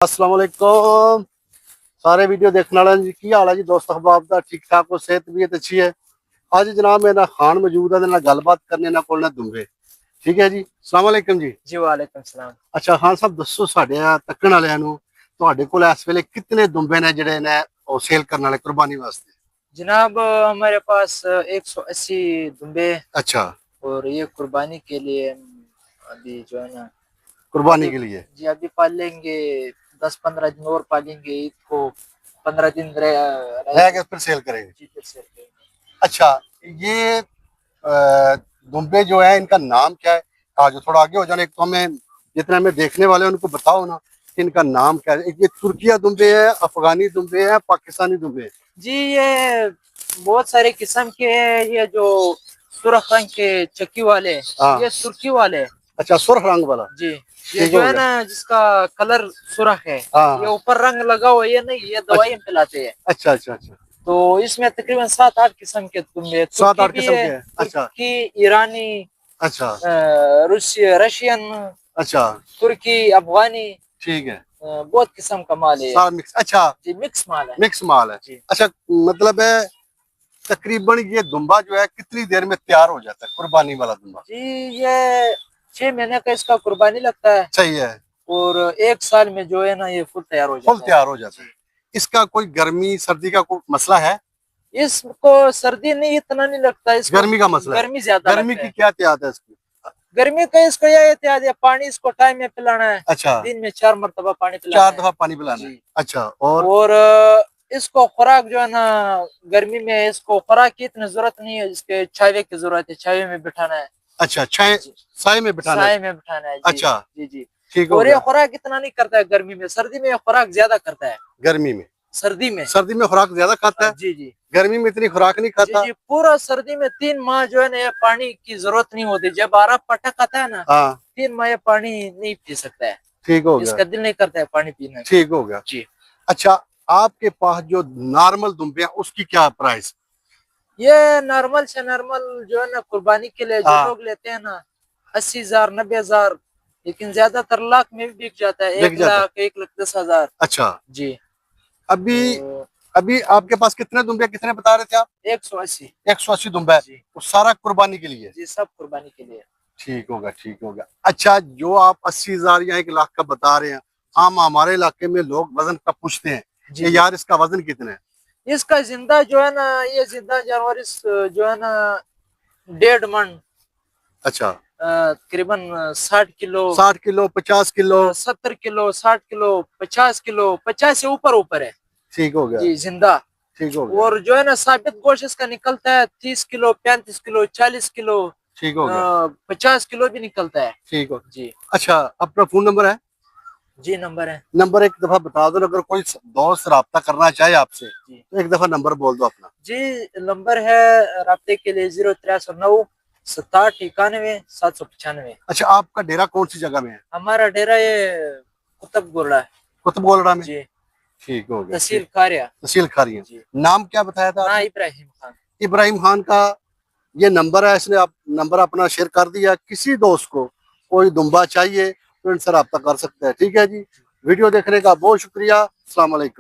अस्सलाम वालेकुम सारे वीडियो देखने वाले जी की हाल है जी दोस्त अहबाब दा ठीक ठाक हो सेहत तबीयत अच्छी है। आज जनाब मेरा खान मौजूद है ना गलबात करने ना कोल ना दुंबे ठीक है जी। अस्सलाम वालेकुम जी। जी वालेकुम सलाम। अच्छा खान साहब दसो साडे तकन वालियां नु तुहाडे कोल इस वेले कितने दुंबे ने जिहड़े ने ओ सेल करने वाले कुर्बानी वास्ते? जनाब हमारे पास 180 दुम्बे अच्छा और ये कुर्बानी के लिए हम अभी जो है ना कुर्बानी अभी के लिए जी अभी पाल लेंगे। 10-15 दिन और पालेंगे, ईद को 15 दिन है रहेगा। कि फिर सेल करेंगे? जी फिर से करेंगे। अच्छा ये दुम्बे जो है इनका नाम क्या है? हाँ जो थोड़ा आगे हो जाने एक तो हमें जितने हमें देखने वाले हैं उनको बताओ ना कि इनका नाम क्या है। एक ये तुर्किया दुम्बे है, अफगानी दुम्बे है, पाकिस्तानी दुम्बे है। जी ये बहुत सारे किस्म के हैं। ये जो सुर्ख रंग के चक्की वाले, हाँ ये सुर्खी वाले। अच्छा सुर्ख रंग वाला जी ये ठीक जो हो है गया। ना जिसका कलर सुर्ख है, हाँ ये हाँ ऊपर रंग लगा हुआ, ये नहीं, ये दवाई हम पिलाते हैं। अच्छा अच्छा अच्छा तो इसमें तकरीबन 7-8 किस्म के दुम्बे, सात तुर्की आठ भी किस्म है, के हैं। अच्छा तुर्की, ईरानी, अच्छा रशियन, अच्छा तुर्की, अफगानी, ठीक है बहुत किस्म का माल है। सारा मिक्स अच्छा जी मिक्स माल है। मिक्स माल है। जी अच्छा मतलब है तकरीबन ये दुम्बा जो है कितनी देर में तैयार हो जाता है कुर्बानी वाला दुम्बा? जी ये 6 महीने का इसका कुर्बानी लगता है सही है और 1 साल में जो है ना ये फुल तैयार हो फुल जाता है। तैयार हो जाता है। जी इसका कोई गर्मी सर्दी का कोई मसला है? इसको सर्दी नहीं इतना नहीं लगता, इसको गर्मी का मसला है। गर्मी ज्यादा गर्मी लगता की है। क्या एहतियात है इसकी? गर्मी का इसको यह एहतियात है, पानी इसको टाइम में पिलाना है। अच्छा दिन में 4 मरतबा पानी पिलाना 4 है। दफा पानी पिलाना है। जी अच्छा और और इसको खुराक जो है ना, गर्मी में इसको खुराक की इतनी जरूरत नहीं है, इसके छावे की जरूरत है, छावे में बिठाना है। अच्छा छाए जी साए में बिठाना है। साए में बिठाना है। जी अच्छा जी जी। ठीक हो और ये गया। खुराक इतना नहीं करता है गर्मी में, सर्दी में ये खुराक ज्यादा करता है। गर्मी में सर्दी में सर्दी में खुराक ज्यादा खाता है, जी जी गर्मी में इतनी खुराक नहीं जी खाता। जी। पूरा सर्दी में 3 माह जो है ना ये पानी की जरूरत नहीं होती। जब आरा पटक आता है ना, हाँ 3 माह ये पानी नहीं पी सकता है, ठीक हो गया इसका दिल नहीं करता है पानी पीने का। ठीक हो गया। जी अच्छा आपके पास जो नॉर्मल दुम्बे हैं उसकी क्या प्राइस? ये नॉर्मल से नॉर्मल जो है ना कुर्बानी के लिए जो हाँ लोग लेते हैं ना, 80,000 90,000, लेकिन ज्यादातर लाख में भी बिक जाता है। बिक एक जाता है। लाख 1,10,000। अच्छा जी अभी तो अभी आपके पास कितने दुम्बे कितने बता रहे थे आप? 180। 180 दुम्बा है जी वो सारा कुर्बानी के लिए? जी सब कुर्बानी के लिए। ठीक होगा ठीक होगा। अच्छा जो आप 80,000 या 1 लाख का बता रहे हैं, जी आम हमारे इलाके में लोग वजन का पूछते हैं जी कि जी। यार इसका वजन कितना है? इसका जिंदा जो है ना, ये जिंदा जानवर इस जो है ना 1.5 मन, अच्छा तकरीबन 60 kilo, 60 kilo 50 kilo 70 kilo, 60 kilo, 50 kilo, 50 से ऊपर ऊपर है। ठीक हो गया जी जिंदा। ठीक हो गया और जो है ना साबित गोश्त इसका निकलता है 30 किलो, 35 किलो, 40 किलो, ठीक हो गया 50 किलो भी निकलता है। ठीक हो। जी अच्छा अपना फोन नंबर है? जी नंबर है। नंबर एक दफा बता दो, अगर कोई दोस्त राब्ता करना चाहे आपसे जी तो एक दफा नंबर बोल दो अपना। जी नंबर है राब्ते के लिए 0309 67 91 795। अच्छा आपका डेरा कौन सी जगह में है? हमारा डेरा ये कुतुब गोला है। कुतुबगोलड़ा में? जी ठीक हो गया तहसील ठीक। खारिया। तहसील खारिया। जी नाम क्या बताया था ना आपने? इब्राहिम खान। इब्राहिम खान का ये नंबर है, इसने आप नंबर अपना शेयर कर दिया। किसी दोस्त को कोई दुम्बा चाहिए तो इनसे रब्ता कर सकते हैं। ठीक है जी वीडियो देखने का बहुत शुक्रिया। अस्सलाम वालेकुम।